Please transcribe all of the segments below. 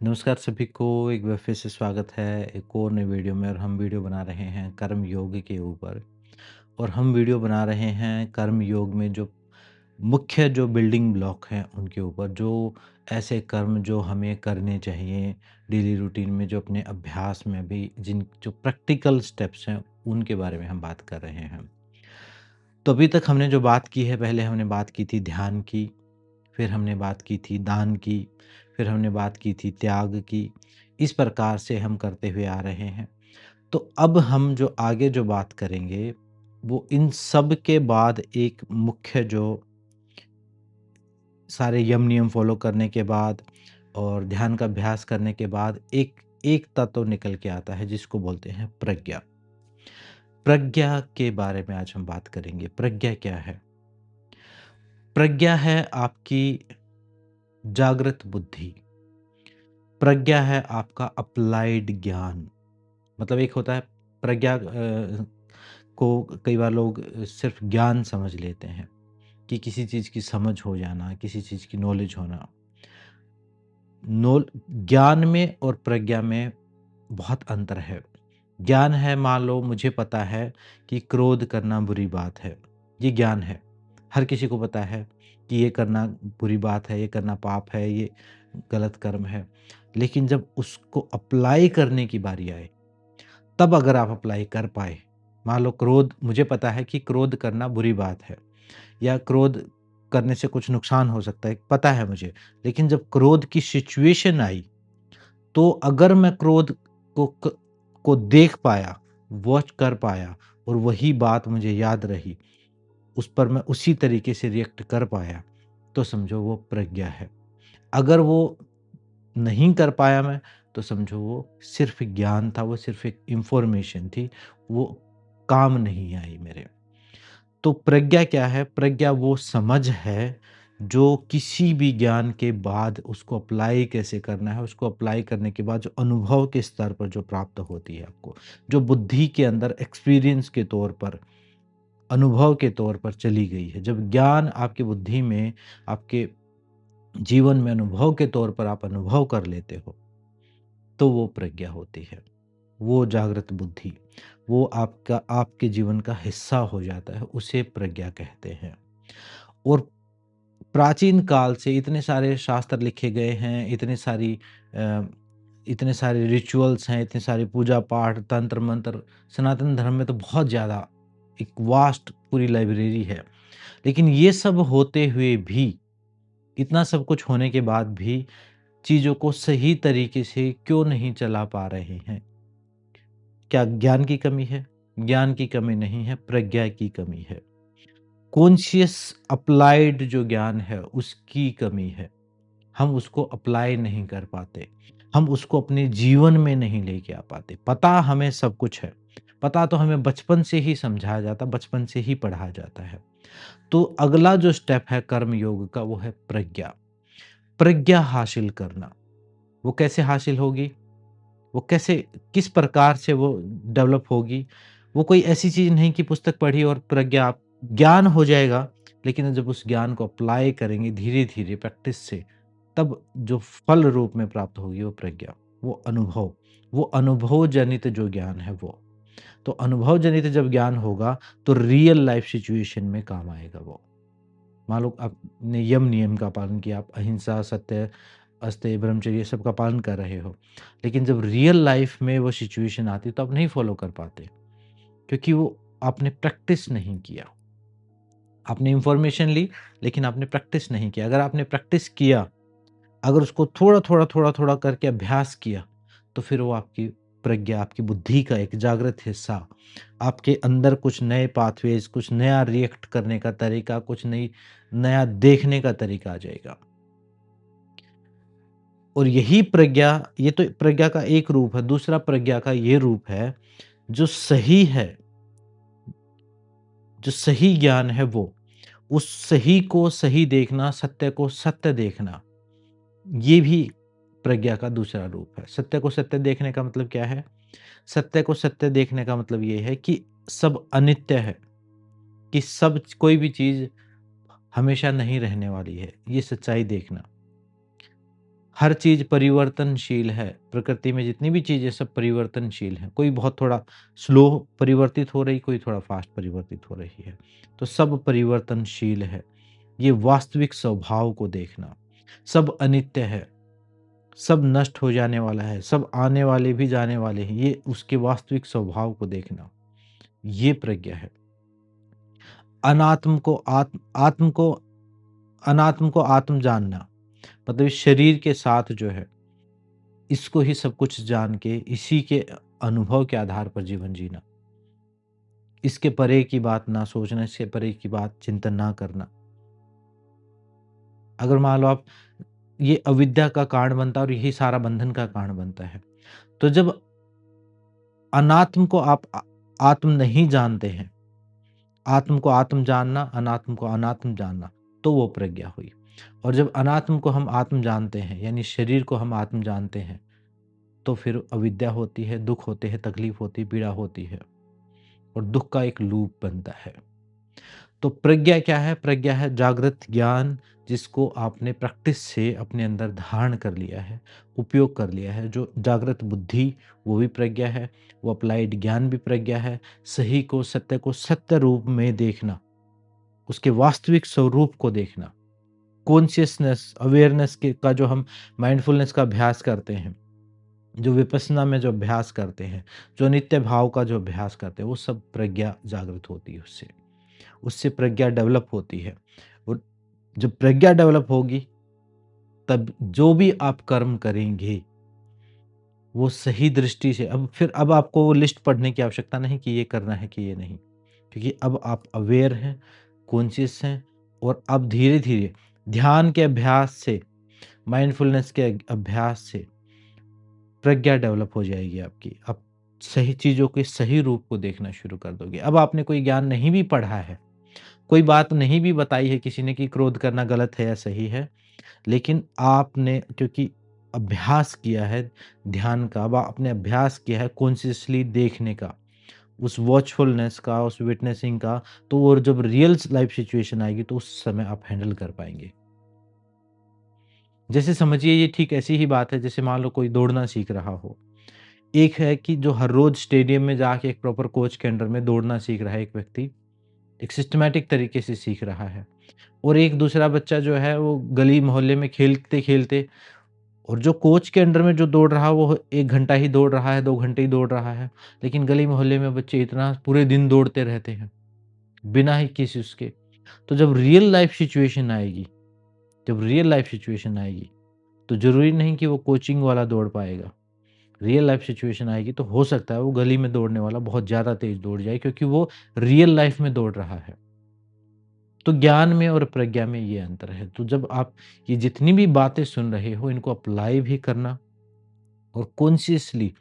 नमस्कार सभी को एक बार फिर से स्वागत है एक और नई वीडियो में। और हम वीडियो बना रहे हैं कर्म योग के ऊपर। और हम वीडियो बना रहे हैं कर्म योग में जो मुख्य जो बिल्डिंग ब्लॉक हैं उनके ऊपर, जो ऐसे कर्म जो हमें करने चाहिए डेली रूटीन में, जो अपने अभ्यास में भी जिन जो प्रैक्टिकल स्टेप्स हैं उनके बारे में हम बात कर रहे हैं। तो अभी तक हमने जो बात की है, पहले हमने बात की थी ध्यान की, फिर हमने बात की थी दान की, फिर हमने बात की थी त्याग की। इस प्रकार से हम करते हुए आ रहे हैं। तो अब हम जो आगे जो बात करेंगे, वो इन सब के बाद एक मुख्य जो सारे यम नियम फॉलो करने के बाद और ध्यान का अभ्यास करने के बाद एक एक तत्व निकल के आता है जिसको बोलते हैं प्रज्ञा। प्रज्ञा के बारे में आज हम बात करेंगे। प्रज्ञा क्या है? प्रज्ञा है आपकी जागृत बुद्धि। प्रज्ञा है आपका अप्लाइड ज्ञान। मतलब एक होता है प्रज्ञा को कई बार लोग सिर्फ ज्ञान समझ लेते हैं कि किसी चीज़ की समझ हो जाना, किसी चीज़ की नॉलेज होना। नॉल ज्ञान में और प्रज्ञा में बहुत अंतर है। ज्ञान है, मान लो मुझे पता है कि क्रोध करना बुरी बात है, ये ज्ञान है। हर किसी को पता है कि ये करना बुरी बात है, ये करना पाप है, ये गलत कर्म है। लेकिन जब उसको अप्लाई करने की बारी आए, तब अगर आप अप्लाई कर पाए, मान लो क्रोध, मुझे पता है कि क्रोध करना बुरी बात है या क्रोध करने से कुछ नुकसान हो सकता है, पता है मुझे। लेकिन जब क्रोध की सिचुएशन आई, तो अगर मैं क्रोध को देख पाया, वॉच कर पाया और वही बात मुझे याद रही, उस पर मैं उसी तरीके से रिएक्ट कर पाया, तो समझो वो प्रज्ञा है। अगर वो नहीं कर पाया मैं, तो समझो वो सिर्फ़ ज्ञान था, वो सिर्फ़ एक इन्फॉर्मेशन थी, वो काम नहीं आई मेरे। तो प्रज्ञा क्या है? प्रज्ञा वो समझ है जो किसी भी ज्ञान के बाद उसको अप्लाई कैसे करना है, उसको अप्लाई करने के बाद जो अनुभव के स्तर पर जो प्राप्त होती है आपको, जो बुद्धि के अंदर एक्सपीरियंस के तौर पर, अनुभव के तौर पर चली गई है। जब ज्ञान आपकी बुद्धि में, आपके जीवन में अनुभव के तौर पर आप अनुभव कर लेते हो, तो वो प्रज्ञा होती है। वो जागृत बुद्धि, वो आपका आपके जीवन का हिस्सा हो जाता है, उसे प्रज्ञा कहते हैं। और प्राचीन काल से इतने सारे शास्त्र लिखे गए हैं, अ, इतने सारे रिचुअल्स हैं, इतने सारे पूजा पाठ, तंत्र मंत्र। सनातन धर्म में तो बहुत ज़्यादा एक वास्ट पूरी लाइब्रेरी है। लेकिन ये सब होते हुए भी, इतना सब कुछ होने के बाद भी चीज़ों को सही तरीके से क्यों नहीं चला पा रहे हैं? क्या ज्ञान की कमी है? ज्ञान की कमी नहीं है, प्रज्ञा की कमी है। कॉन्शियस अप्लाइड जो ज्ञान है, उसकी कमी है। हम उसको अप्लाई नहीं कर पाते। हम उसको अपने जीवन में नहीं लेके आ पाते। पता हमें सब कुछ है। पता तो हमें बचपन से ही समझाया जाता, बचपन से ही पढ़ाया जाता है। तो अगला जो स्टेप है कर्म योग का, वो है प्रज्ञा। प्रज्ञा हासिल करना। वो कैसे हासिल होगी? वो कैसे, किस प्रकार से वो डेवलप होगी? वो कोई ऐसी चीज़ नहीं कि पुस्तक पढ़ी और प्रज्ञा आप ज्ञान हो जाएगा, लेकिन जब उस ज्ञान को अप्लाई करेंगे धीरे-धीरे प्रैक्टिस से, तब जो फल रूप में प्राप्त होगी वो प्रज्ञा, वो अनुभव जनित जो ज्ञान है वो। तो अनुभव जनित जब ज्ञान होगा, तो रियल लाइफ़ सिचुएशन में काम आएगा वो। मान लो आपने यम नियम का पालन किया, आप अहिंसा, सत्य, अस्तेय, ब्रह्मचर्य ये सब का पालन कर रहे हो। लेकिन जब रियल लाइफ़ में वो सिचुएशन आती है, तो आप नहीं फ़ॉलो कर पाते, क्योंकि वो आपने प्रैक्टिस नहीं किया। आपने इन्फॉर्मेशन ली, लेकिन आपने प्रैक्टिस नहीं किया। अगर आपने प्रैक्टिस किया, अगर उसको थोड़ा-थोड़ा, थोड़ा-थोड़ा करके अभ्यास किया, तो फिर वो आपकी प्रज्ञा, आपकी बुद्धि का एक जागृत हिस्सा, आपके अंदर कुछ नए पाथवेज़, कुछ नया रिएक्ट करने का तरीका, कुछ नया देखने का तरीका आ जाएगा। और यही प्रज्ञा, ये तो प्रज्ञा का एक रूप है, दूसरा प्रज्ञा का ये रूप है, जो सही है, जो सही ज्ञान है वो, उस सही को सही देखना, सत्य को सत्य देखना, ये भी प्रज्ञा का दूसरा रूप है। सत्य को सत्य देखने का मतलब क्या है? सत्य को सत्य देखने का मतलब ये है कि सब अनित्य है, कि सब कोई भी चीज़ हमेशा नहीं रहने वाली है, ये सच्चाई देखना। हर चीज़ परिवर्तनशील है। प्रकृति में जितनी भी चीज़ें सब परिवर्तनशील हैं। कोई बहुत थोड़ा स्लो परिवर्तित हो रही, कोई थोड़ा फ़ास्ट परिवर्तित हो रही है। तो सब परिवर्तनशील है। ये वास्तविक स्वभाव को देखना। सब अनित्य है, सब नष्ट हो जाने वाला है, सब आने वाले भी जाने वाले हैं। ये उसके वास्तविक स्वभाव को देखना, ये प्रज्ञा है। अनात्म को आत्म आत्म को अनात्म को आत्म जानना, मतलब इस शरीर के साथ जो है, इसको ही सब कुछ जान के इसी के अनुभव के आधार पर जीवन जीना। इसके परे की बात ना सोचना, इसके परे की बात चिंतन ना करना। अगर मान लो आप, ये अविद्या का कारण बनता है और यही सारा बंधन का कारण बनता है। तो जब अनात्म को आप आत्म नहीं जानते हैं, आत्म को आत्म जानना, अनात्म को अनात्म जानना, तो वो प्रज्ञा हुई। और जब अनात्म को हम आत्म जानते हैं, यानी शरीर को हम आत्म जानते हैं, तो फिर अविद्या होती है, दुख होते हैं, तकलीफ होती है, पीड़ा होती है और दुख का एक लूप बनता है। तो प्रज्ञा क्या है? प्रज्ञा है जागृत ज्ञान, जिसको आपने प्रैक्टिस से अपने अंदर धारण कर लिया है, उपयोग कर लिया है। जो जागृत बुद्धि, वो भी प्रज्ञा है, वो अप्लाइड ज्ञान भी प्रज्ञा है। सही को सत्य रूप में देखना, उसके वास्तविक स्वरूप को देखना। कॉन्शियसनेस, अवेयरनेस के का जो हम माइंडफुलनेस का अभ्यास करते हैं, जो विपස්සना में जो अभ्यास करते हैं, जो नित्य भाव का जो अभ्यास करते हैं, वो सब प्रज्ञा जागृत होती है उससे। उससे प्रज्ञा डेवलप होती है। और जब प्रज्ञा डेवलप होगी, तब जो भी आप कर्म करेंगे, वो सही दृष्टि से, अब आपको वो लिस्ट पढ़ने की आवश्यकता नहीं कि ये करना है कि ये नहीं। क्योंकि अब आप अवेयर हैं, कॉन्शियस हैं और अब धीरे-धीरे ध्यान के अभ्यास से, माइंडफुलनेस के अभ्यास से प्रज्ञा डेवलप हो जाएगी आपकी। आप सही चीज़ों के सही रूप को देखना शुरू कर दोगे। अब आपने कोई ज्ञान नहीं भी पढ़ा है, कोई बात नहीं भी बताई है किसी ने कि क्रोध करना गलत है या सही है, लेकिन आपने क्योंकि अभ्यास किया है ध्यान का, अब आपने अभ्यास किया है कॉन्शियसली देखने का, उस वॉचफुलनेस का, उस विटनेसिंग का, तो और जब रियल लाइफ सिचुएशन आएगी, तो उस समय आप हैंडल कर पाएँगे। जैसे समझिए ये ठीक ऐसी ही बात है जैसे मान लो कोई दौड़ना सीख रहा हो। एक है कि जो हर रोज़ स्टेडियम में जाके एक प्रॉपर कोच के अंडर में दौड़ना सीख रहा है एक व्यक्ति, एक सिस्टमैटिक तरीके से सीख रहा है। और एक दूसरा बच्चा जो है वो गली मोहल्ले में खेलते-खेलते, और जो कोच के अंडर में जो दौड़ रहा है वो 1 घंटा ही दौड़ रहा है, 2 घंटे ही दौड़ रहा है। लेकिन गली मोहल्ले में बच्चे इतना पूरे दिन दौड़ते रहते हैं, बिना ही किसी उसके। तो जब रियल लाइफ सिचुएशन आएगी, तो ज़रूरी नहीं कि वो कोचिंग वाला दौड़ पाएगा। रियल लाइफ सिचुएशन आएगी तो हो सकता है वो गली में दौड़ने वाला बहुत ज़्यादा तेज़ दौड़ जाए, क्योंकि वो रियल लाइफ में दौड़ रहा है। तो ज्ञान में और प्रज्ञा में ये अंतर है। तो जब आप ये जितनी भी बातें सुन रहे हो, इनको अप्लाई भी करना और कॉन्शियसली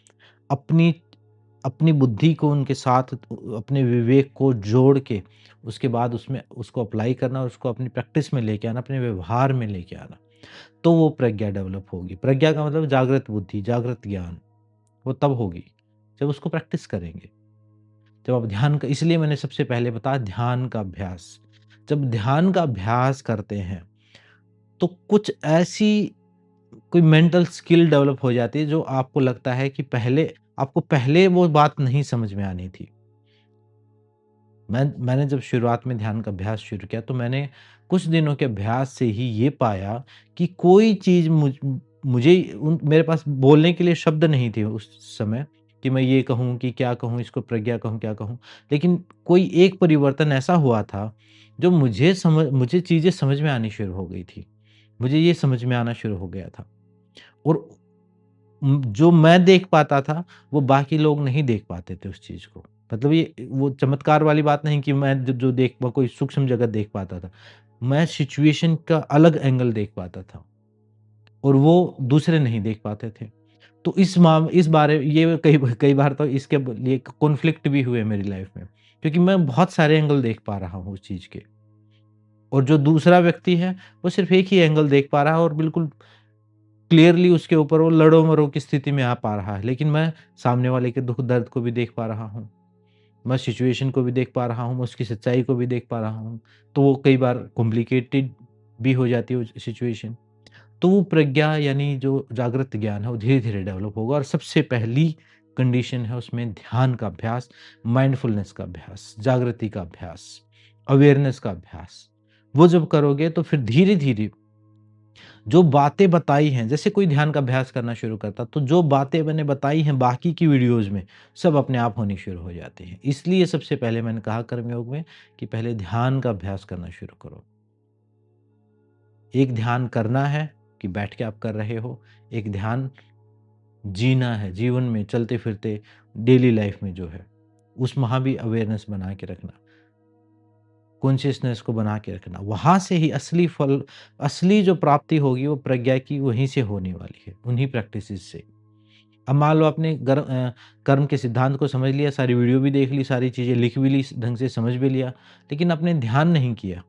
अपनी अपनी बुद्धि को उनके साथ, अपने विवेक को जोड़ के उसके बाद उसमें उसको अप्लाई करना और उसको अपनी प्रैक्टिस में लेके आना, अपने व्यवहार में लेके आना। तो वो प्रज्ञा डेवलप होगी। प्रज्ञा का मतलब जागृत बुद्धि, जागृत ज्ञान, वो तब होगी जब उसको प्रैक्टिस करेंगे। जब आप ध्यान का, इसलिए मैंने सबसे पहले बताया ध्यान का अभ्यास। जब ध्यान का अभ्यास करते हैं, तो कुछ ऐसी कोई मेंटल स्किल डेवलप हो जाती है जो आपको लगता है कि पहले वो बात नहीं समझ में आनी थी। मैंने जब शुरुआत में ध्यान का अभ्यास शुरू किया, तो मैंने कुछ दिनों के अभ्यास से ही ये पाया कि कोई चीज़ मुझे मेरे पास बोलने के लिए शब्द नहीं थे उस समय कि मैं ये कहूँ कि क्या कहूँ, इसको प्रज्ञा कहूँ, क्या कहूँ। लेकिन कोई एक परिवर्तन ऐसा हुआ था, जो मुझे चीज़ें समझ में आनी शुरू हो गई थी। मुझे ये समझ में आना शुरू हो गया था। और जो मैं देख पाता था, वो बाकी लोग नहीं देख पाते थे उस चीज़ को। मतलब ये वो चमत्कार वाली बात नहीं कि मैं जो जो देख प कोई सूक्ष्म जगत देख पाता था। मैं सिचुएशन का अलग एंगल देख पाता था और वो दूसरे नहीं देख पाते थे। तो इस बारे ये कई बार तो इसके लिए कॉन्फ्लिक्ट भी हुए मेरी लाइफ़ में, क्योंकि मैं बहुत सारे एंगल देख पा रहा हूँ उस चीज़ के, और जो दूसरा व्यक्ति है, वो सिर्फ़ एक ही एंगल देख पा रहा है और बिल्कुल क्लियरली उसके ऊपर वो लड़ो-मरो की स्थिति में आ पा रहा है। लेकिन मैं सामने वाले के दुःख दर्द को भी देख पा रहा हूँ। मैं सिचुएशन को भी देख पा रहा हूँ, मैं उसकी सच्चाई को भी देख पा रहा हूँ। तो वो कई बार कॉम्प्लिकेटेड भी हो जाती है वो सिचुएशन। तो वो प्रज्ञा यानी जो जागृत ज्ञान है वो धीरे-धीरे डेवलप होगा और सबसे पहली कंडीशन है उसमें ध्यान का अभ्यास, माइंडफुलनेस का अभ्यास, जागृति का अभ्यास, अवेयरनेस का अभ्यास। वो जब करोगे तो फिर धीरे-धीरे जो बातें बताई हैं, जैसे कोई ध्यान का अभ्यास करना शुरू करता, तो जो बातें मैंने बताई हैं बाकी की वीडियोज़ में, सब अपने आप होनी शुरू हो जाती हैं। इसलिए सबसे पहले मैंने कहा कर्मयोग में कि पहले ध्यान का अभ्यास करना शुरू करो। एक ध्यान करना है कि बैठ के आप कर रहे हो, एक ध्यान जीना है, जीवन में चलते-फिरते डेली लाइफ़ में जो है, उस वहाँ भी अवेयरनेस बना के रखना, कॉन्शियसनेस को बना के रखना। वहाँ से ही असली फल, असली जो प्राप्ति होगी वो प्रज्ञा की वहीं से होने वाली है, उन्हीं प्रैक्टिसेज़ से। अब मान लो आपने कर्म के सिद्धांत को समझ लिया, सारी वीडियो भी देख ली, सारी चीज़ें लिख भी ली, ढंग से समझ भी लिया, लेकिन आपने ध्यान नहीं किया,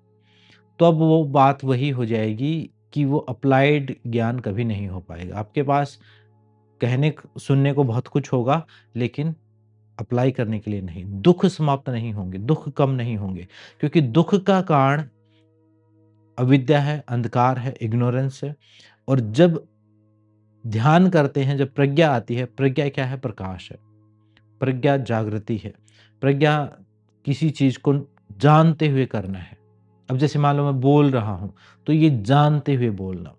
तो अब वो बात वही हो जाएगी कि वो अप्लाइड ज्ञान कभी नहीं हो पाएगा। आपके पास कहने क सुनने को बहुत कुछ होगा, लेकिन अप्लाई करने के लिए नहीं। दुःख समाप्त नहीं होंगे, दुःख कम नहीं होंगे, क्योंकि दुःख का कारण अविद्या है, अंधकार है, इग्नोरेंस है और जब ध्यान करते हैं, जब प्रज्ञा आती है, प्रज्ञा क्या है? प्रकाश है। प्रज्ञा जागृति है। प्रज्ञा किसी चीज़ को जानते हुए करना है। अब जैसे मान लो मैं बोल रहा हूँ, तो ये जानते हुए बोलना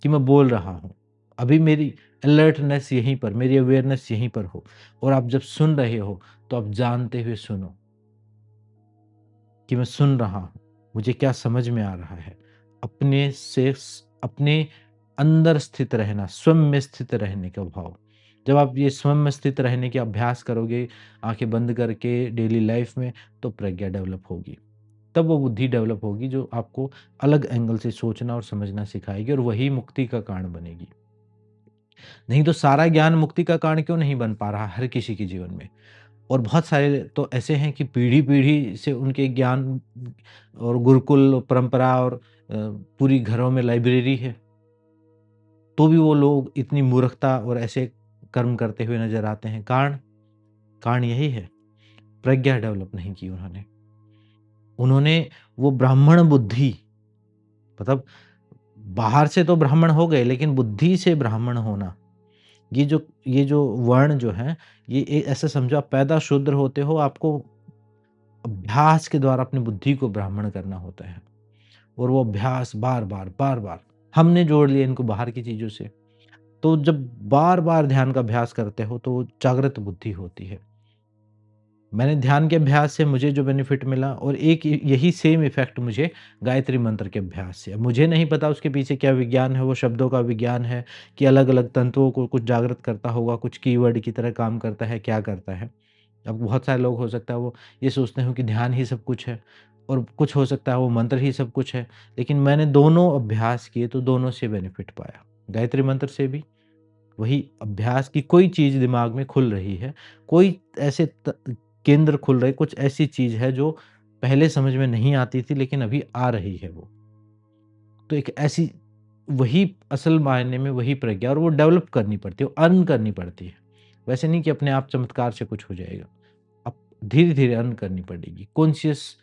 कि मैं बोल रहा हूँ। अभी मेरी अलर्टनेस यहीं पर, मेरी अवेयरनेस यहीं पर हो और आप जब सुन रहे हो, तो आप जानते हुए सुनो कि मैं सुन रहा हूँ। मुझे क्या समझ में आ रहा है। अपने अंदर स्थित रहना, स्वयं में स्थित रहने का भाव। जब आप ये स्वयं में स्थित रहने के अभ्यास करोगे, आँखें बंद करके डेली लाइफ़ में, तो प्रज्ञा डेवलप होगी। तब वो बुद्धि डेवलप होगी जो आपको अलग एंगल से सोचना और समझना सिखाएगी और वही मुक्ति का कारण बनेगी। नहीं तो सारा ज्ञान मुक्ति का कारण क्यों नहीं बन पा रहा हर किसी के जीवन में? और बहुत सारे तो ऐसे हैं कि पीढ़ी-पीढ़ी से उनके ज्ञान और गुरुकुल परंपरा और पूरी घरों में लाइब्रेरी है, तो भी वो लोग इतनी मूर्खता और ऐसे कर्म करते हुए नज़र आते हैं। कारण यही है, प्रज्ञा डेवलप नहीं की उन्होंने। उन्होंने वो ब्राह्मण बुद्धि, मतलब बाहर से तो ब्राह्मण हो गए, लेकिन बुद्धि से ब्राह्मण होना, ये जो वर्ण जो हैं, ये ऐसा समझो आप पैदा शूद्र होते हो, आपको अभ्यास के द्वारा अपनी बुद्धि को ब्राह्मण करना होता है और वो अभ्यास बार-बार, बार-बार हमने जोड़ लिया इनको बाहर की चीज़ों से। तो जब बार-बार ध्यान का अभ्यास करते हो, तो वो जागृत बुद्धि होती है। मैंने ध्यान के अभ्यास से मुझे जो बेनिफिट मिला और एक यही सेम इफ़ेक्ट मुझे गायत्री मंत्र के अभ्यास से। अब मुझे नहीं पता उसके पीछे क्या विज्ञान है, वो शब्दों का विज्ञान है कि अलग-अलग तंतुओं को कुछ जागृत करता होगा, कुछ कीवर्ड की तरह काम करता है, क्या करता है। अब बहुत सारे लोग हो सकता है वो ये सोचते हो कि ध्यान ही सब कुछ है और कुछ हो सकता है वो मंत्र ही सब कुछ है। लेकिन मैंने दोनों अभ्यास किए तो दोनों से बेनिफिट पाया। गायत्री मंत्र से भी वही अभ्यास की कोई चीज़ दिमाग में खुल रही है, कोई ऐसे केंद्र खुल रहे, कुछ ऐसी चीज़ है जो पहले समझ में नहीं आती थी लेकिन अभी आ रही है वो। तो एक ऐसी वही असल मायने में वही प्रज्ञा और वो डेवलप करनी पड़ती है, अर्न करनी पड़ती है। वैसे नहीं कि अपने आप चमत्कार से कुछ हो जाएगा। अब धीरे-धीरे अर्न करनी पड़ेगी। कॉन्शियस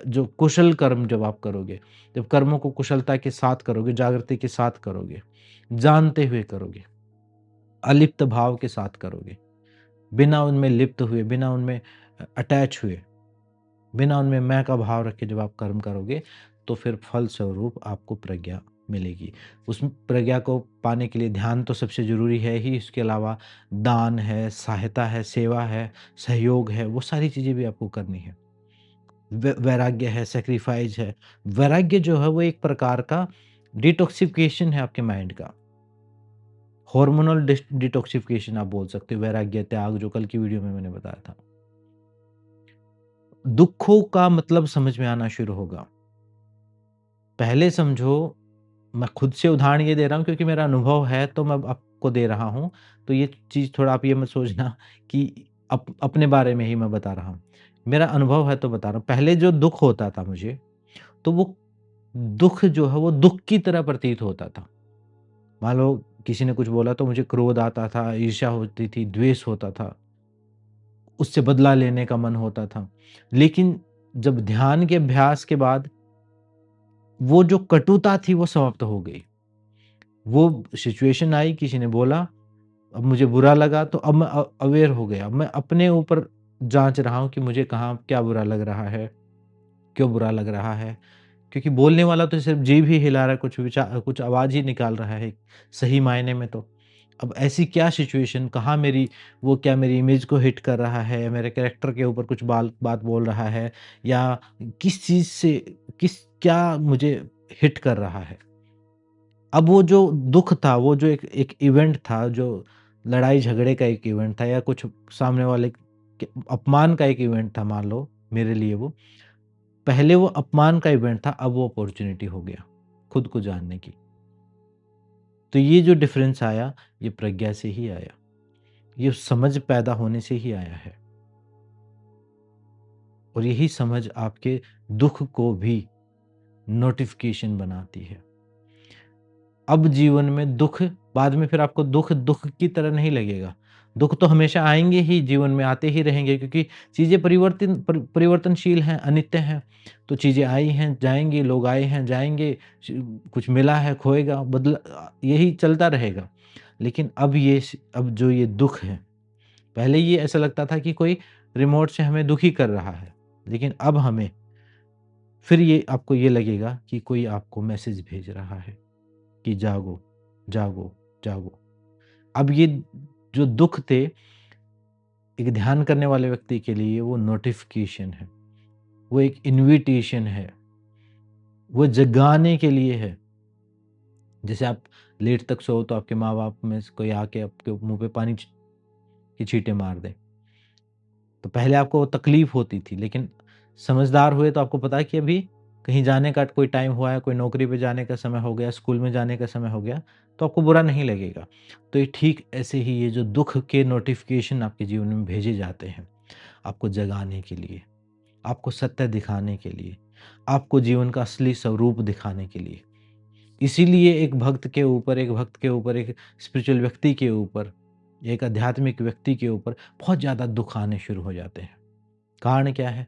जो कुशल कर्म जब आप करोगे, जब कर्मों को कुशलता के साथ करोगे, जागृति के साथ करोगे, जानते हुए करोगे, अलिप्त भाव के साथ करोगे, बिना उनमें लिप्त हुए, बिना उनमें अटैच हुए, बिना उनमें मैं का भाव रखे जब आप कर्म करोगे, तो फिर फल स्वरूप आपको प्रज्ञा मिलेगी। उस प्रज्ञा को पाने के लिए ध्यान तो सबसे ज़रूरी है ही, इसके अलावा दान है, सहायता है, सेवा है, सहयोग है, वो सारी चीज़ें भी आपको करनी है। वैराग्य है, सैक्रिफाइस है। वैराग्य जो है वो एक प्रकार का डिटॉक्सिफिकेशन है आपके माइंड का। हार्मोनल डिटॉक्सिफिकेशन आप बोल सकते हो, वैराग्य, त्याग जो कल की वीडियो में मैंने बताया था। दुःखों का मतलब समझ में आना शुरू होगा। पहले समझो, मैं खुद से उदाहरण ये दे रहा हूँ क्योंकि मेरा अनुभव है तो मैं आपको दे रहा हूँ। तो ये चीज़ थोड़ा आप ये मत सोचना कि अपने बारे में ही मैं बता रहा हूँ। मेरा अनुभव है तो बता रहा हूँ। पहले जो दुःख होता था मुझे, तो वो दुःख जो है वो दुःख की तरह प्रतीत होता था। मान लो किसी ने कुछ बोला तो मुझे क्रोध आता था, ईर्ष्या होती थी, द्वेष होता था, उससे बदला लेने का मन होता था। लेकिन जब ध्यान के अभ्यास के बाद वो जो कटुता थी वो समाप्त हो गई। वो सिचुएशन आई, किसी ने बोला, अब मुझे बुरा लगा, तो अब मैं अवेयर हो गया। अब मैं अपने ऊपर जाँच रहा हूँ कि मुझे कहाँ क्या बुरा लग रहा है, क्यों बुरा लग रहा है? क्योंकि बोलने वाला तो सिर्फ़ जीभ ही हिला रहा है, कुछ आवाज़ ही निकाल रहा है, सही मायने में तो। अब ऐसी क्या सिचुएशन, कहाँ मेरी वो क्या मेरी इमेज को हिट कर रहा है, मेरे कैरेक्टर के ऊपर कुछ बात बोल रहा है, या किस चीज़ से क्या मुझे हिट कर रहा है? अब वो जो दुःख था, वो जो एक एक इवेंट था, जो लड़ाई-झगड़े का एक इवेंट था, या कुछ सामने वाले के अपमान का एक इवेंट था, मान लो मेरे लिए वो। पहले वो अपमान का इवेंट था, अब वो अपॉर्च्युनिटी हो गया, खुद को जानने की। तो ये जो डिफ़रेंस आया, ये प्रज्ञा से ही आया। ये समझ पैदा होने से ही आया है, और यही समझ आपके दुःख को भी नोटिफ़िकेशन बनाती है। अब जीवन में दुःख, बाद में फिर आपको दुःख दुःख की तरह नहीं लगेगा। दुःख तो हमेशा आएँगे ही, जीवन में आते ही रहेंगे, क्योंकि चीज़ें परिवर्तनशील हैं, अनित्य हैं। तो चीज़ें आई हैं, जाएँगी, लोग आए हैं, जाएँगे, श कुछ मिला है, खोएगा, यही चलता रहेगा। लेकिन अब जो ये दुःख है, पहले ये ऐसा लगता था कि कोई रिमोट से हमें दुखी कर रहा है। लेकिन अब हमें फिर ये आपको ये लगेगा कि कोई आपको मैसेज भेज रहा है कि जागो, जागो, जागो। अब ये जो दुःख थे, एक ध्यान करने वाले व्यक्ति के लिए वो नोटिफ़िकेशन है, वो एक इन्विटेशन है, वो जगाने के लिए है। जैसे आप लेट तक सोओ तो आपके माँ-बाप में से कोई आके आपके मुँह पे पानी की छींटे मार दे। तो पहले आपको वो तकलीफ़ होती थी, लेकिन समझदार हुए तो आपको पता है कि अभी कहीं जाने का कोई टाइम हुआ है, कोई नौकरी पे जाने का समय हो गया, स्कूल में जाने का समय हो गया, तो आपको बुरा नहीं लगेगा। तो ये ठीक ऐसे ही ये जो दुःख के नोटिफ़िकेशन आपके जीवन में भेजे जाते हैं, आपको जगाने के लिए, आपको सत्य दिखाने के लिए, आपको जीवन का असली स्वरूप दिखाने के लिए। इसीलिए एक भक्त के ऊपर, एक स्पिरिचुअल व्यक्ति के ऊपर, एक आध्यात्मिक व्यक्ति के ऊपर बहुत ज़्यादा दुःख आने शुरू हो जाते हैं। कारण क्या है?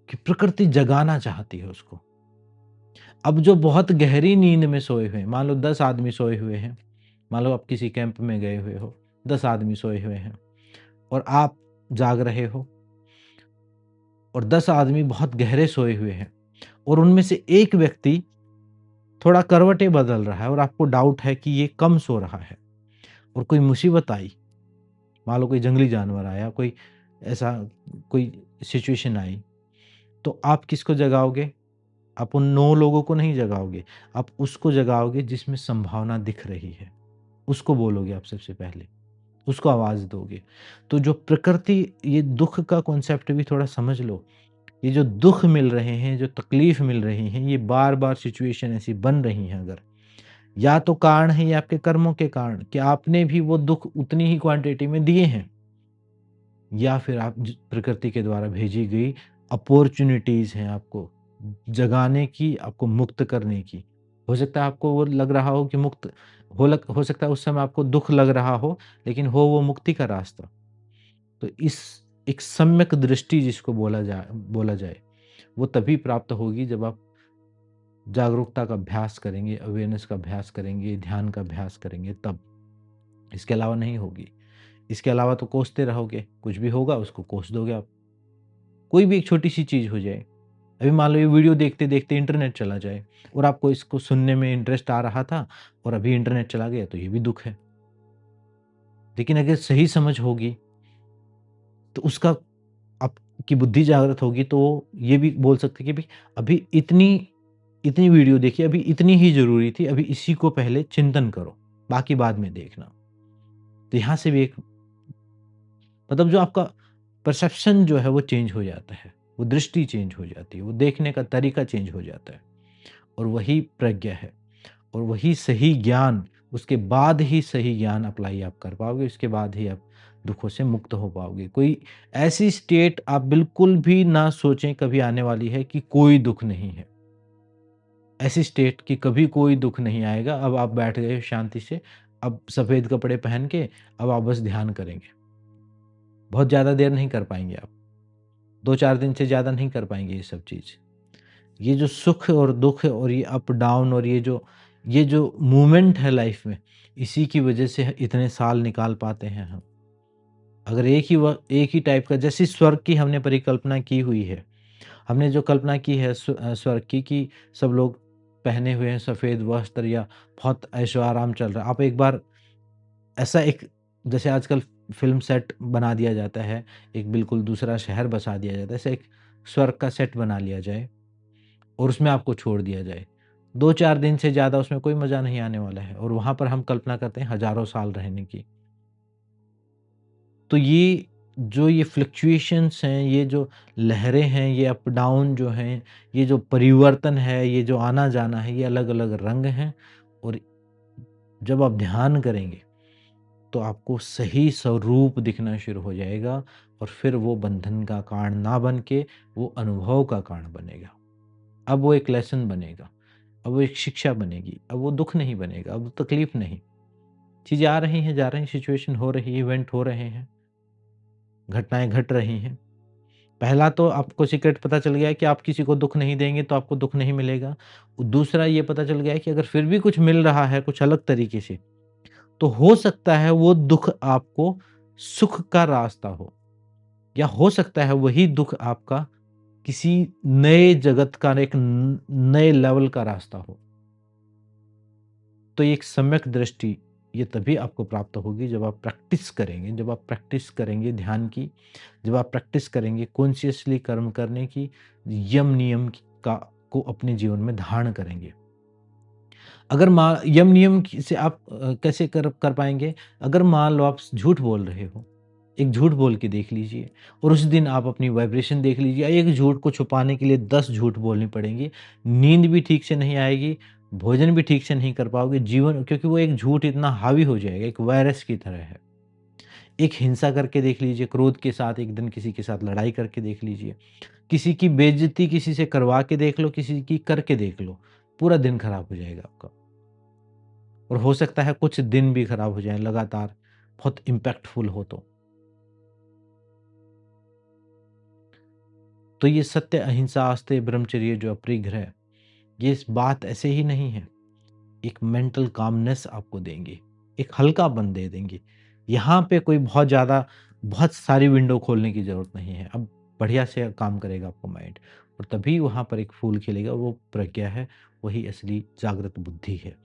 कि प्रकृति जगाना चाहती है उसको। अब जो बहुत गहरी नींद में सोए हुए हैं, मान लो 10 आदमी सोए हुए हैं, मान लो आप किसी कैंप में गए हुए हो, 10 आदमी सोए हुए हैं और आप जाग रहे हो, और 10 आदमी बहुत गहरे सोए हुए हैं, और उनमें से एक व्यक्ति थोड़ा करवटें बदल रहा है, और आपको डाउट है कि ये कम सो रहा है, और कोई मुसीबत आई, मान लो कोई जंगली जानवर आया, कोई ऐसा कोई सिचुएशन आई, तो आप किसको जगाओगे? आप उन 9 लोगों को नहीं जगाओगे, आप उसको जगाओगे जिसमें संभावना दिख रही है। उसको बोलोगे आप सबसे पहले, उसको आवाज़ दोगे। तो जो प्रकृति, ये दुःख का कॉन्सेप्ट भी थोड़ा समझ लो। ये जो दुःख मिल रहे हैं, जो तकलीफ़ मिल रही हैं, ये बार-बार सिचुएशन ऐसी बन रही हैं अगर, या तो कारण है ये आपके कर्मों के कारण कि आपने भी वो दुःख उतनी ही क्वांटिटी में दिए हैं, या फिर आप प्रकृति के द्वारा भेजी गई अपॉर्च्युनिटीज़ हैं आपको जगाने की, आपको मुक्त करने की। हो सकता है आपको वो लग रहा हो कि मुक्त हो सकता है उस समय आपको दुःख लग रहा हो, लेकिन हो वो मुक्ति का रास्ता। तो इस एक सम्यक दृष्टि जिसको बोला जाए, वो तभी प्राप्त होगी जब आप जागरूकता का अभ्यास करेंगे, अवेयरनेस का अभ्यास करेंगे, ध्यान का अभ्यास करेंगे तब। इसके अलावा नहीं होगी। इसके अलावा तो कोसते रहोगे, कुछ भी होगा उसको कोस दोगे आप। कोई भी एक छोटी-सी चीज़ हो जाए। अभी मान लो ये वीडियो देखते-देखते इंटरनेट चला जाए, और आपको इसको सुनने में इंटरेस्ट आ रहा था, और अभी इंटरनेट चला गया, तो ये भी दुःख है। लेकिन अगर सही समझ होगी, तो उसका आपकी बुद्धि जागृत होगी, तो ये भी बोल सकते हैं कि भई अभी इतनी इतनी वीडियो देखी, अभी इतनी ही ज़रूरी थी, अभी इसी को पहले चिंतन करो, बाकी बाद में देखना। तो यहाँ से भी एक मतलब जो आपका परसेप्शन जो है वो चेंज हो जाता है, वो दृष्टि चेंज हो जाती है, वो देखने का तरीका चेंज हो जाता है, और वही प्रज्ञा है, और वही सही ज्ञान, उसके बाद ही सही ज्ञान अप्लाई आप कर पाओगे, उसके बाद ही आप दुखों से मुक्त हो पाओगे। कोई ऐसी स्टेट आप बिल्कुल भी ना सोचें कभी आने वाली है कि कोई दुःख नहीं है। ऐसी स्टेट कि कभी कोई दुःख नहीं आएगा, अब आप बैठ गए शांति से, अब सफ़ेद कपड़े पहन के, अब आप बस ध्यान करेंगे। बहुत ज़्यादा देर नहीं कर पाएँगे आप, 2-4 दिन से ज़्यादा नहीं कर पाएँगे ये सब चीज़। ये जो सुख और दुःख और ये अप डाउन और ये जो ये जो मूवमेंट है लाइफ में, इसी की वजह से इतने साल निकाल पाते हैं हम। अगर एक ही टाइप का, जैसे स्वर्ग की हमने परिकल्पना की हुई है, हमने जो कल्पना की है स्वर्ग की कि सब लोग पहने हुए हैं सफ़ेद वस्त्र या बहुत ऐशो-आराम चल रहा है। आप एक बार ऐसा एक, जैसे आजकल फ़िल्म सेट बना दिया जाता है, एक बिल्कुल दूसरा शहर बसा दिया जाता है, ऐसे एक स्वर्ग का सेट बना लिया जाए और उसमें आपको छोड़ दिया जाए। 2-4 दिन से ज़्यादा उसमें कोई मज़ा नहीं आने वाला है और वहाँ पर हम कल्पना करते हैं हज़ारों साल रहने की। तो ये फ्लक्चुएशंस हैं, ये जो लहरें हैं, ये अप डाउन जो हैं, ये जो परिवर्तन है, ये जो आना-जाना है, ये अलग-अलग रंग हैं और जब आप ध्यान करेंगे, तो आपको सही स्वरूप दिखना शुरू हो जाएगा और फिर वो बंधन का कारण ना बन के वो अनुभव का कारण बनेगा। अब वो एक लेसन बनेगा, अब वो एक शिक्षा बनेगी, अब वो दुःख नहीं बनेगा, अब तकलीफ़ नहीं। चीज़ें आ रही हैं, जा रही हैं, सिचुएशन हो रही है, इवेंट हो रहे हैं, घटनाएँ घट रही हैं। पहला तो आपको सीक्रेट पता चल गया है कि आप किसी को दुःख नहीं देंगे तो आपको दुःख नहीं मिलेगा। दूसरा ये पता चल गया है कि अगर फिर भी कुछ मिल रहा है कुछ अलग तरीके से, तो हो सकता है वो दुःख आपको सुख का रास्ता हो या हो सकता है वही दुःख आपका किसी नए जगत का एक नए लेवल का रास्ता हो। तो ये एक सम्यक दृष्टि ये तभी आपको प्राप्त होगी जब आप प्रैक्टिस करेंगे, जब आप प्रैक्टिस करेंगे ध्यान की, जब आप प्रैक्टिस करेंगे कॉन्शियसली कर्म करने की, यम-नियम का को अपने जीवन में धारण करेंगे। अगर यम-नियम से आप कैसे कर कर पाएँगे? अगर मान लो आप झूठ बोल रहे हो, एक झूठ बोल के देख लीजिए और उस दिन आप अपनी वाइब्रेशन देख लीजिए। एक झूठ को छुपाने के लिए 10 झूठ बोलनी पड़ेंगी। नींद भी ठीक से नहीं आएगी, भोजन भी ठीक से नहीं कर पाओगे, जीवन क्योंकि वो एक झूठ इतना हावी हो जाएगा, एक वायरस की तरह है। एक हिंसा करके देख लीजिए, क्रोध के साथ एक दिन किसी के साथ लड़ाई करके देख लीजिए। किसी की बेइज़्ज़ती किसी से करवा के देख लो, किसी की करके देख लो, पूरा दिन खराब हो जाएगा आपका। और हो सकता है कुछ दिन भी खराब हो जाएँ लगातार, बहुत इम्पैक्टफुल हो तो। तो ये सत्य, अहिंसा, आस्ते, ब्रह्मचर्य जो अपरिग्रह है, ये इस बात ऐसे ही नहीं है। एक मेंटल कामनेस आपको देंगे, एक हल्कापन दे देंगे। यहाँ पे कोई बहुत सारी विंडो खोलने की ज़रूरत नहीं है। अब बढ़िया से काम करेगा आपका माइंड और तभी वहाँ पर एक फूल खिलेगा, वो प्रज्ञा है, वही असली जागृत बुद्धि है।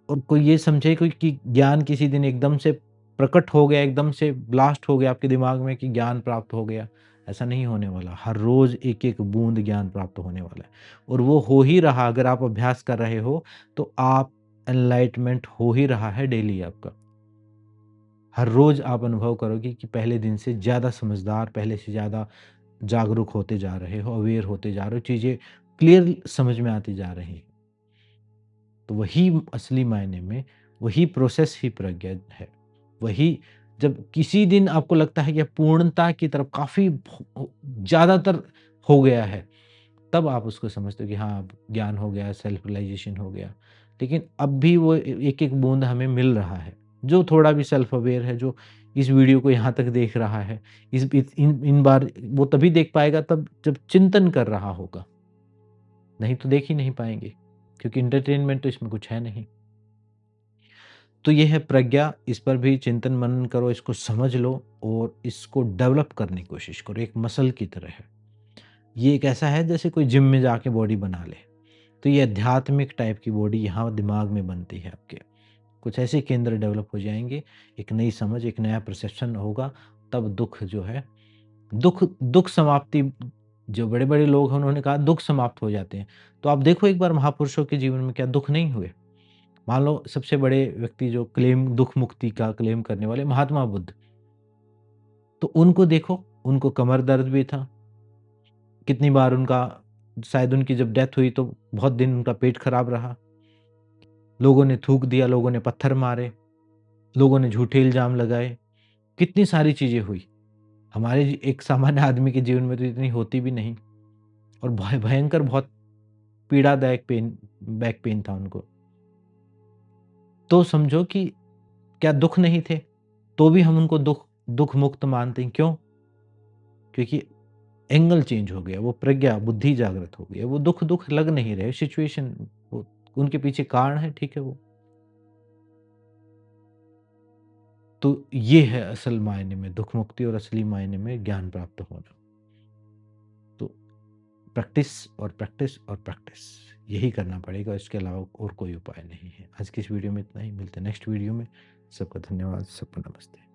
और कोई ये समझे कोई कि ज्ञान किसी दिन एकदम से प्रकट हो गया, एकदम से ब्लास्ट हो गया आपके दिमाग में कि ज्ञान प्राप्त हो गया, ऐसा नहीं होने वाला। हर रोज़ एक-एक बूँद ज्ञान प्राप्त होने वाला है और वो हो ही रहा, अगर आप अभ्यास कर रहे हो, तो आप एनलाइटमेंट हो ही रहा है डेली आपका। हर रोज़ आप अनुभव करोगे कि पहले दिन से ज़्यादा समझदार, पहले से ज़्यादा जागरूक होते जा रहे हो, अवेयर होते जा रहे हो, चीज़ें क्लियर समझ में आती जा रही हैं। तो वही असली मायने में वही प्रोसेस ही प्रज्ञा है। वही जब किसी दिन आपको लगता है कि पूर्णता की तरफ काफ़ी ज़्यादातर हो गया है, तब आप उसको समझते हो कि हाँ, अब ज्ञान हो गया, सेल्फ रियलाइज़ेशन हो गया। लेकिन अब भी वो एक-एक बूँद हमें मिल रहा है। जो थोड़ा भी सेल्फ अवेयर है, जो इस वीडियो को यहाँ तक देख रहा है, इस इत इन बार वो तभी देख पाएगा तब जब चिंतन कर रहा होगा। नहीं तो देख ही नहीं पाएँगे, क्योंकि एंटरटेनमेंट तो इसमें कुछ है नहीं। तो ये है प्रज्ञा, इस पर भी चिंतन मनन करो, इसको समझ लो और इसको डेवलप करने की कोशिश करो, एक मसल की तरह है। ये एक ऐसा है जैसे कोई जिम में जाके बॉडी बना ले, तो ये आध्यात्मिक टाइप की बॉडी यहाँ दिमाग में बनती है आपके। कुछ ऐसे केंद्र डेवलप हो जाएँगे, एक नई समझ, एक नया परसेप्शन होगा, तब दुःख जो है दुःख दुःख समाप्ति जो बड़े-बड़े लोग हैं उन्होंने कहा दुःख समाप्त हो जाते हैं। तो आप देखो एक बार महापुरुषों के जीवन में क्या दुःख नहीं हुए? मान लो सबसे बड़े व्यक्ति जो क्लेम दुःख मुक्ति का क्लेम करने वाले महात्मा बुद्ध, तो उनको देखो, उनको कमर दर्द भी था। कितनी बार उनका शायद उनकी जब डेथ हुई तो बहुत दिन उनका पेट खराब रहा। लोगों ने थूक दिया, लोगों ने पत्थर मारे, लोगों ने झूठे इल्ज़ाम लगाए, कितनी सारी चीज़ें हुई। हमारे एक सामान्य आदमी के जीवन में तो इतनी होती भी नहीं और भयंकर बहुत पीड़ादायक बैक पेन था उनको। तो समझो कि क्या दुःख नहीं थे? तो भी हम उनको दुःख मुक्त मानते हैं, क्यों? क्योंकि एंगल चेंज हो गया, वो प्रज्ञा, बुद्धि जागृत हो गई है, वो दुःख लग नहीं रहे, सिचुएशन वो उनके पीछे कारण है, ठीक है वो। तो ये है असल मायने में दुःख मुक्ति और असली मायने में ज्ञान प्राप्त होना। तो प्रैक्टिस और प्रैक्टिस और प्रैक्टिस यही करना पड़ेगा, इसके अलावा और कोई उपाय नहीं है। आज की इस वीडियो में इतना ही, मिलते हैं नेक्स्ट वीडियो में। सबका धन्यवाद, सबको नमस्ते।